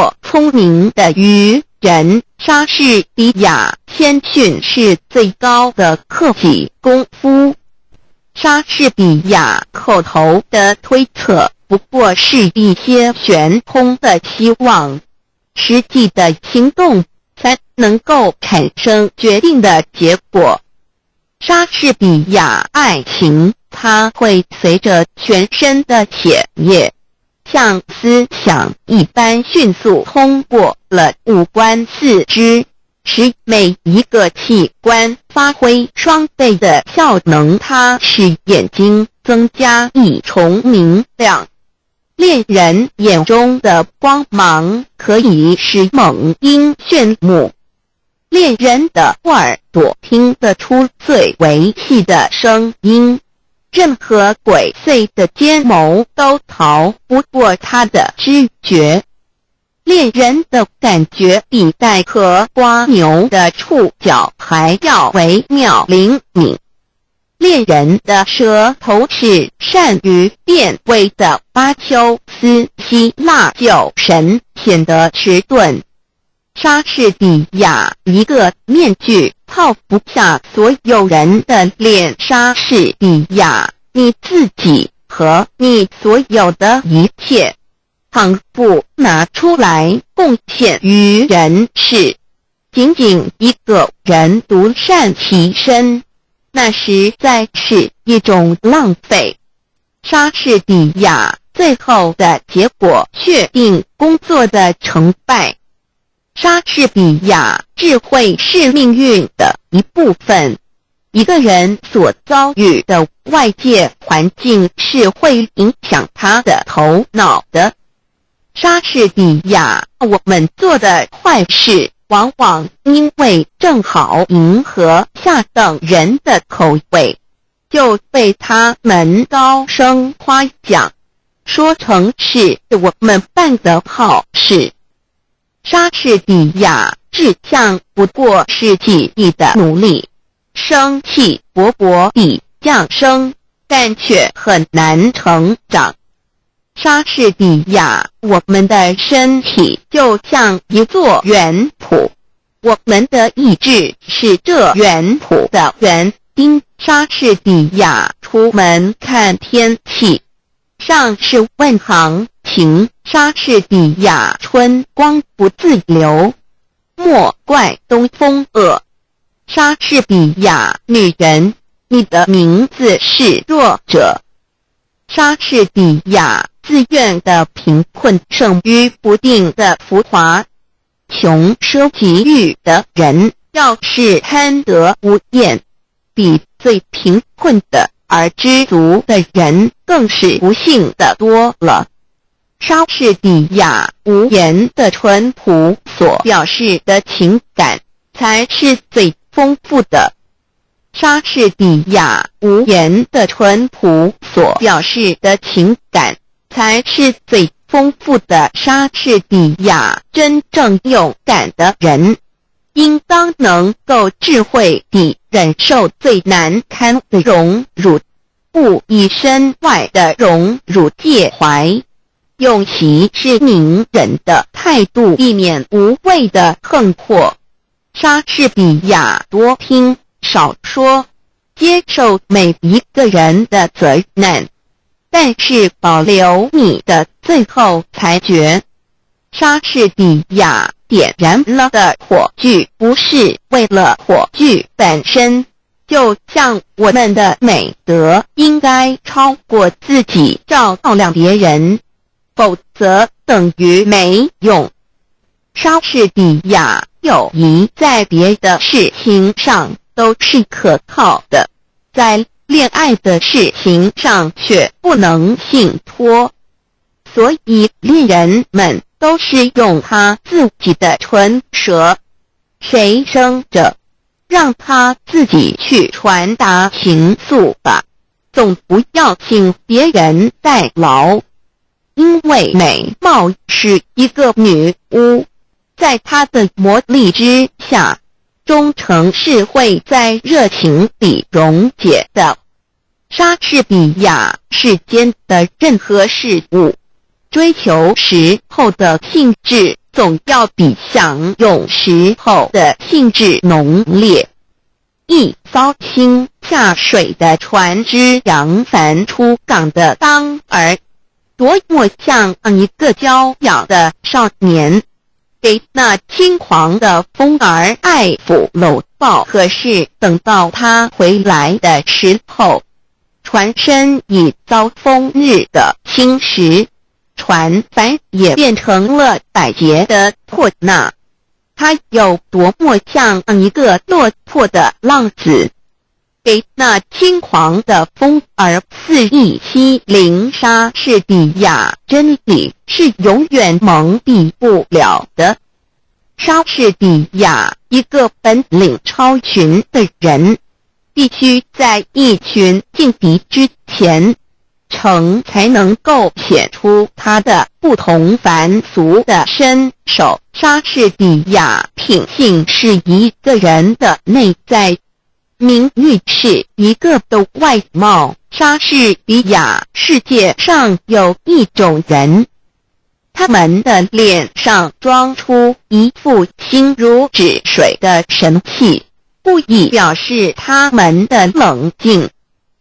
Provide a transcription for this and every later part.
或聪明的愚人。莎士比亚谦逊是最高的克己功夫。莎士比亚口头的推测不过是一些悬空的希望，实际的行动才能够产生决定的结果。莎士比亚爱情，它会随着全身的血液，像思想一般迅速通过了五官四肢，使每一个器官发挥双倍的效能。它使眼睛增加一重明亮，恋人眼中的光芒可以使猛鹰炫目，恋人的耳朵听得出最为细的声音，任何鬼祟的奸谋都逃不过他的知觉。恋人的感觉比带壳蜗牛的触角还要微妙灵敏，恋人的舌头是善于辨味的。巴丘斯希腊酒神显得迟钝。莎士比亚一个面具套不下所有人的脸。莎士比亚，你自己和你所有的一切，倘不拿出来贡献于人世，仅仅一个人独善其身，那实在是一种浪费。莎士比亚最后的结果确定工作的成败。莎士比亚智慧是命运的一部分，一个人所遭遇的外界环境是会影响他的头脑的。莎士比亚，我们做的坏事往往因为正好迎合下等人的口味，就被他们高声夸奖，说成是我们办的好事。莎士比亚志向不过是几亿的努力，生气勃勃地降生，但却很难成长。莎士比亚，我们的身体就像一座园圃，我们的意志是这园圃的园丁。莎士比亚出门看天气，上是问行情。莎士比亚春光不自流，莫怪东风恶。莎士比亚女人，你的名字是弱者。莎士比亚自愿的贫困胜于不定的浮华。穷奢极欲的人要是贪得无厌，比最贫困的而知足的人更是不幸的多了。莎士比亚无言的淳朴所表示的情感才是最丰富的。莎士比亚无言的淳朴所表示的情感才是最丰富的。莎士比亚真正勇敢的人，应当能够智慧地忍受最难堪的荣辱，不以身外的荣辱介怀。用息事宁人的态度，避免无谓的横祸。莎士比亚多听少说，接受每一个人的责难，但是保留你的最后裁决。莎士比亚点燃了的火炬不是为了火炬本身，就像我们的美德应该超过自己照亮别人，否则等于没用。莎士比亚友谊在别的事情上都是可靠的，在恋爱的事情上却不能信托，所以恋人们都是用他自己的唇舌，谁生着，让他自己去传达情愫吧，总不要请别人代劳。因为美貌是一个女巫，在她的魔力之下，忠诚是会在热情里溶解的。莎士比亚世间的任何事物，追求时候的兴致总要比享用时候的兴致浓烈。一艘新下水的船只扬帆出港的当儿，多么像一个娇小的少年，给那轻狂的风儿爱抚搂抱。可是等到他回来的时候，船身已遭风日的侵蚀，船帆也变成了百结的破捺。他有多么像一个落魄的浪子，给那轻狂的风儿肆意欺凌。莎士比亚真理是永远蒙蔽不了的。莎士比亚一个本领超群的人，必须在一群劲敌之前，才能够显出他的不同凡俗的身手。莎士比亚品性是一个人的内在，名誉是一个的外貌。莎士比亚世界上有一种人，他们的脸上装出一副心如止水的神气，不以表示他们的冷静，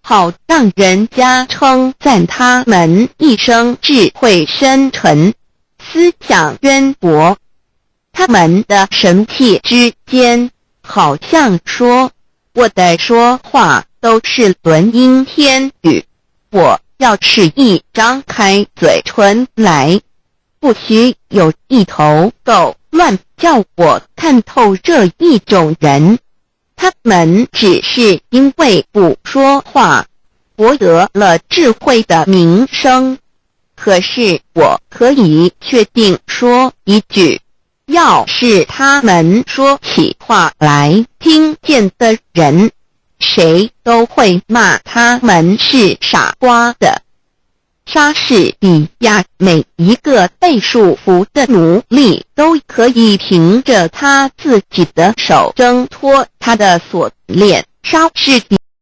好让人家称赞他们一生智慧深沉，思想渊博。他们的神气之间，好像说，我的说话都是轮音天语，我要是一张开嘴唇来，不许有一头狗乱叫我看透这一种人。他们只是因为不说话，博得了智慧的名声。可是我可以确定说一句，要是他们说起话来，听见的人，谁都会骂他们是傻瓜的。莎士比亚每一个被束缚的奴隶都可以凭着他自己的手挣脱他的锁链。莎士比